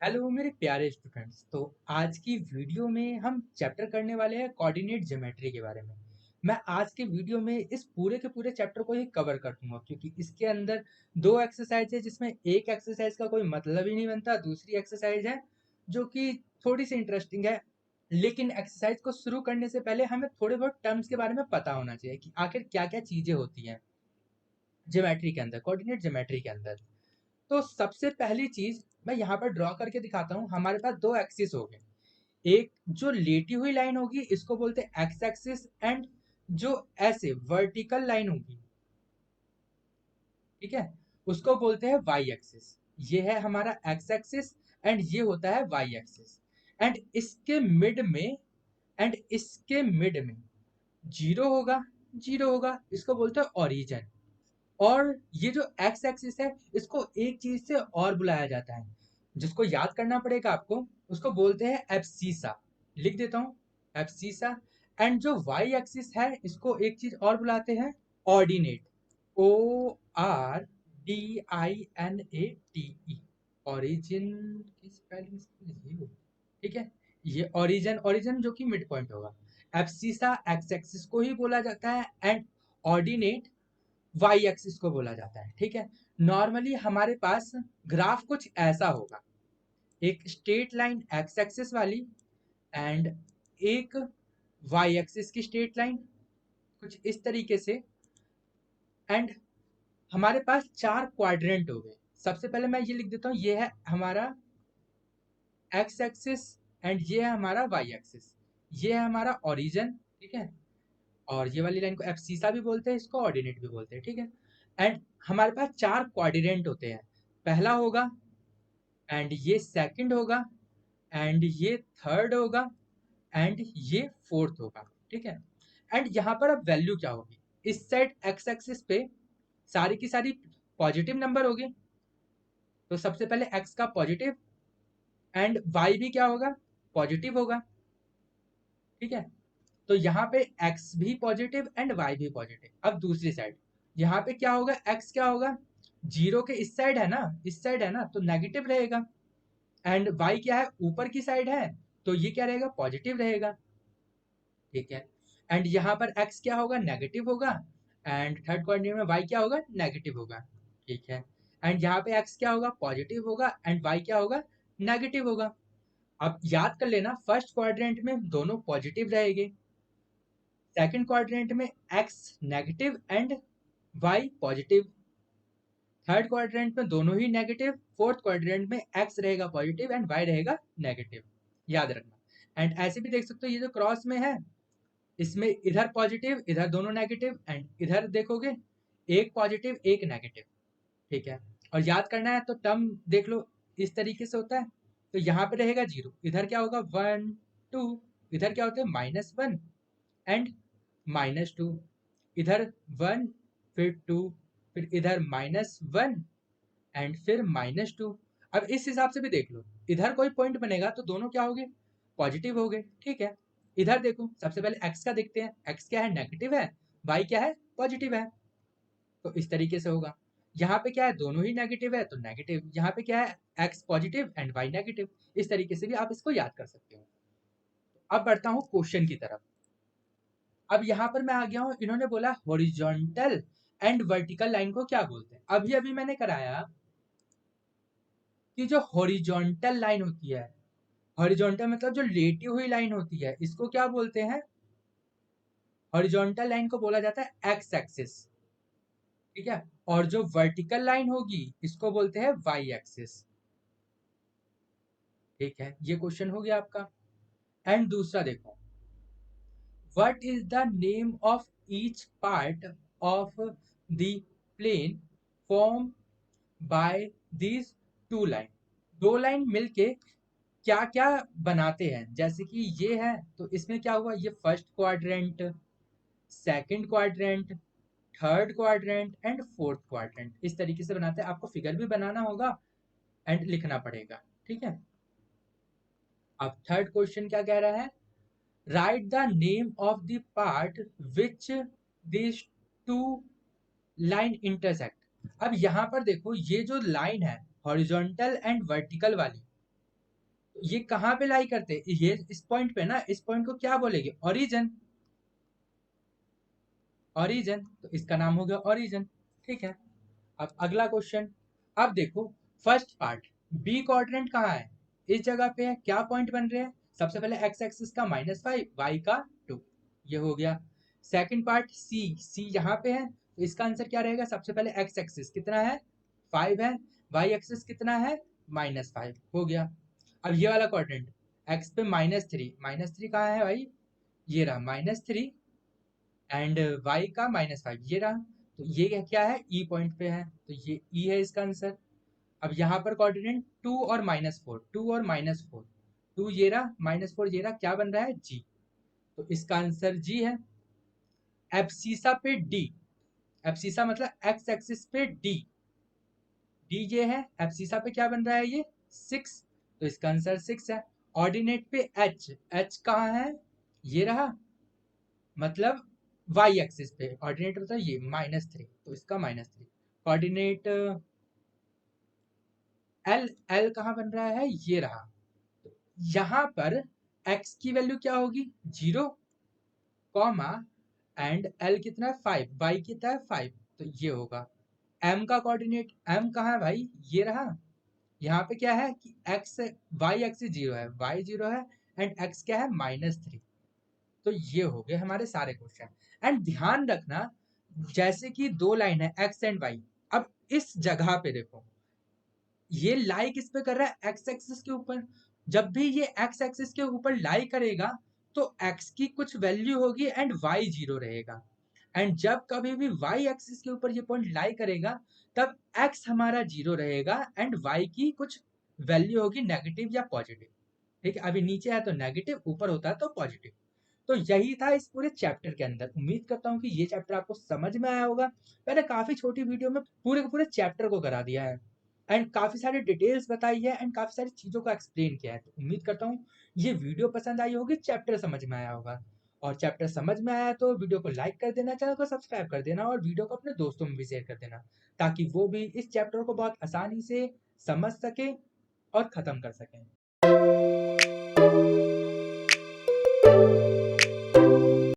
Hello मेरे प्यारे students. तो आज की वीडियो में हम चैप्टर करने वाले हैं कोऑर्डिनेट ज्योमेट्री के बारे में। मैं आज के वीडियो में इस पूरे के पूरे चैप्टर को ही कवर कर दूंगा क्योंकि इसके अंदर दो एक्सरसाइज है जिसमें एक एक्सरसाइज का कोई मतलब ही नहीं बनता, दूसरी एक्सरसाइज है जो कि थोड़ी सी इंटरेस्टिंग है। लेकिन एक्सरसाइज को शुरू करने से पहले हमें थोड़े बहुत टर्म्स के बारे में पता होना चाहिए कि आखिर क्या क्या चीजें होती हैं ज्योमेट्री के अंदर, कोऑर्डिनेट ज्योमेट्री के अंदर। तो सबसे पहली चीज मैं यहाँ पर ड्रॉ करके दिखाता हूँ। हमारे पास दो एक्सिस हो गए। एक जो लेटी हुई लाइन होगी इसको बोलते हैं एक्स एक्सिस, एंड जो ऐसे वर्टिकल लाइन होगी, ठीक है, उसको बोलते हैं वाई एक्सिस। ये है हमारा एक्स एक्सिस एंड ये होता है वाई एक्सिस। एंड इसके मिड में जीरो होगा, जीरो होगा, इसको बोलते हैं ओरिजिन। और ये जो एक्स एक्सिस है इसको एक चीज से और बुलाया जाता है जिसको याद करना पड़ेगा आपको। उसको बोलते हैं एब्सीसा। लिख देता हूँ, एब्सीसा। एंड जो वाई एक्सिस है इसको एक चीज और बुलाते हैं, ordinate. O R D I N A T E. Origin की स्पेलिंग ये हो, ठीक है। ये ओरिजिन, ओरिजिन जो कि मिड पॉइंट होगा। एब्सीसा एक्स एक्सिस को ही बोला जाता है एंड ऑर्डिनेट वाई एक्सिस को बोला जाता है, ठीक है। नॉर्मली हमारे पास ग्राफ कुछ ऐसा होगा, एक स्ट्रेट लाइन एक्स एक्सिस वाली एंड एक वाई एक्सिस की स्ट्रेट लाइन, कुछ इस तरीके से। एंड हमारे पास चार क्वाड्रेंट हो गए। सबसे पहले मैं ये लिख देता हूँ, ये है हमारा एक्स एक्सिस एंड ये है हमारा वाई एक्सिस। ये है हमारा ओरिजिन, ठीक है। और ये वाली लाइन को एब्सीसा भी बोलते हैं, इसको ऑर्डिनेट भी बोलते हैं, ठीक है। एंड हमारे पास चार क्वाड्रेंट होते हैं। पहला होगा एंड ये सेकंड होगा एंड ये थर्ड होगा एंड ये फोर्थ होगा, ठीक है। एंड यहाँ पर अब वैल्यू क्या होगी, इस साइड एक्स एक्सिस पे सारी की सारी पॉजिटिव नंबर होगी। तो सबसे पहले एक्स का पॉजिटिव एंड वाई भी क्या होगा, पॉजिटिव होगा, ठीक है। तो यहाँ पे x भी पॉजिटिव एंड y भी पॉजिटिव। अब दूसरी साइड यहाँ पे क्या होगा, x क्या होगा, जीरो के इस साइड है ना, इस साइड है ना, तो नेगेटिव रहेगा। एंड y क्या है, ऊपर की साइड है, तो ये क्या रहेगा, पॉजिटिव रहेगा, ठीक है। एंड यहाँ पर x क्या होगा, नेगेटिव होगा। एंड थर्ड क्वाड्रेंट में y क्या होगा, नेगेटिव होगा, ठीक है। एंड यहाँ पे x क्या होगा, पॉजिटिव होगा एंड y क्या होगा, नेगेटिव होगा। अब याद कर लेना, फर्स्ट क्वाड्रेंट में दोनों पॉजिटिव रहेंगे, सेकंड क्वाड्रेंट में x negative and y positive, third quadrant में दोनों ही नेगेटिव, फोर्थ क्वाड्रेंट में x रहेगा पॉजिटिव एंड y रहेगा नेगेटिव, याद रखना। एंड ऐसे भी देख सकते हो, ये जो क्रॉस में है इसमें इधर पॉजिटिव इधर दोनों नेगेटिव, एंड इधर देखोगे एक पॉजिटिव एक नेगेटिव, ठीक है। और याद करना है तो टर्म देख लो, इस तरीके से होता है। तो यहाँ पे रहेगा जीरो, इधर क्या होगा, वन टू, इधर क्या होता है, minus one and minus two, इधर वन, फिर टू, फिर इधर माइनस वन एंड फिर माइनस टू। अब इस हिसाब से भी देख लो, इधर कोई पॉइंट बनेगा तो दोनों क्या हो गए, पॉजिटिव हो गए, ठीक है। इधर देखो, सबसे पहले एक्स का देखते हैं, एक्स क्या है, नेगेटिव है, वाई क्या है, पॉजिटिव है। तो इस तरीके से होगा। यहाँ पे क्या है, दोनों ही नेगेटिव है तो नेगेटिव, यहाँ पे क्या है, X positive and Y negative. इस तरीके से भी आप इसको याद कर सकते हो। अब बढ़ता हूँ क्वेश्चन की तरफ। अब यहाँ पर मैं आ गया हूँ, इन्होंने बोला हॉरिजॉन्टल एंड वर्टिकल लाइन को क्या बोलते हैं। अभी अभी मैंने कराया कि जो हॉरिजॉन्टल लाइन होती है, हॉरिजॉन्टल मतलब जो लेटी हुई लाइन होती है, इसको क्या बोलते हैं, हॉरिजॉन्टल लाइन को बोला जाता है एक्स एक्सिस, ठीक है। और जो वर्टिकल लाइन होगी इसको बोलते हैं वाई एक्सिस, ठीक है। ये क्वेश्चन हो गया आपका। एंड दूसरा देखो, what is the name of each part of the plane form by these two line. दो लाइन मिलके क्या क्या बनाते हैं, जैसे कि ये है तो इसमें क्या हुआ, ये first quadrant, second quadrant, third quadrant and fourth quadrant, इस तरीके से बनाते हैं। आपको फिगर भी बनाना होगा एंड लिखना पड़ेगा, ठीक है। अब थर्ड क्वेश्चन क्या कह रहा है, write the name of the part which this two line intersect. अब यहाँ पर देखो, ये जो लाइन है हॉरिजॉन्टल एंड वर्टिकल वाली, ये कहाँ पे लाई करते हैं? ये इस पॉइंट पे ना, इस पॉइंट को क्या बोलेंगे? ओरिजिन। ओरिजिन, तो इसका नाम हो गया ओरिजिन। ठीक है। अब अगला क्वेश्चन। अब देखो फर्स्ट पार्ट, बी क्वाड्रेंट कहाँ है? इस जगह पे है। क्या पॉइंट बन रहे हैं? सबसे पहले एक्स एक्सिस का -5, वाई का 2, ये हो गया। सेकंड पार्ट सी, सी यहाँ पे है, तो इसका आंसर क्या रहेगा? सबसे पहले एक्स एक्सिस कितना है? 5 है। वाई एक्सिस कितना है? -5, हो गया। अब ये वाला क्वाड्रेंट, एक्स पे -3, -3 कहाँ है भाई? ये रहा -3, एंड y का -5 ये रहा। तो ये क्या है? ई पॉइंट पे है, तो ये ई है इसका आंसर। अब यहाँ पर कोऑर्डिनेट 2 और -4, 2 और -4, 2 ये रहा, -4 ये रहा, क्या बन रहा है? जी। तो इसका आंसर जी है। एब्सिसा पे डी, एब्सिसा मतलब एक्स एक्सिस पे डी, डी ये है। एब्सिसा पे क्या बन रहा है? ये 6, तो इसका आंसर 6 है। ऑर्डिनेट पे एच, एच कहाँ है? ये रहा, मतलब वाई एक्सिस पे। ऑर्डिनेट मतलब ये -3, तो इसका -3। कोऑर्डिनेट एल, एल कहाँ बन रहा है? ये रहा। तो यहाँ पर एक्स की वैल्यू क्या होगी? 0, कॉमा, एंड एल कितना है? 5, वाई कितना है? 5, तो ये होगा। एम का कोऑर्डिनेट, एम कहाँ है भाई? ये रहा। यहाँ पे क्या है कि एक्स, वाई एक्सिस 0 है, वाई 0 है, एंड एक्स क्या है? -3। तो ये हो गए हमारे सारे क्वेश्चन। एंड ध्यान रखना, जैसे कि दो लाइन है एक्स एंड वाई, अब इस जगह पे देखो, ये लाई किस पे कर रहा है? एक्स एक्सिस के ऊपर। जब भी ये एक्स एक्सिस के ऊपर लाई करेगा, तो एक्स की कुछ वैल्यू होगी एंड वाई 0 रहेगा। एंड जब कभी भी वाई एक्सिस के ऊपर ये पॉइंट लाई करेगा, तब एक्स हमारा 0 रहेगा एंड वाई की कुछ वैल्यू होगी नेगेटिव या पॉजिटिव। ठीक है, अभी नीचे है तो नेगेटिव, ऊपर होता है तो पॉजिटिव। तो यही था इस पूरे चैप्टर के अंदर। उम्मीद करता हूँ कि ये चैप्टर आपको समझ में आया होगा। मैंने काफी छोटी वीडियो में पूरे के पूरे चैप्टर को करा दिया है, एंड काफी सारी डिटेल्स बताई है, एंड काफी सारी चीजों को एक्सप्लेन किया है। तो उम्मीद करता हूँ ये वीडियो पसंद आई होगी, चैप्टर समझ में आया होगा। और चैप्टर समझ में आया तो वीडियो को लाइक कर देना, चैनल को सब्सक्राइब कर देना, और वीडियो को अपने दोस्तों में भी शेयर कर देना, ताकि वो भी इस चैप्टर को बहुत आसानी से समझ सके और खत्म कर सकें।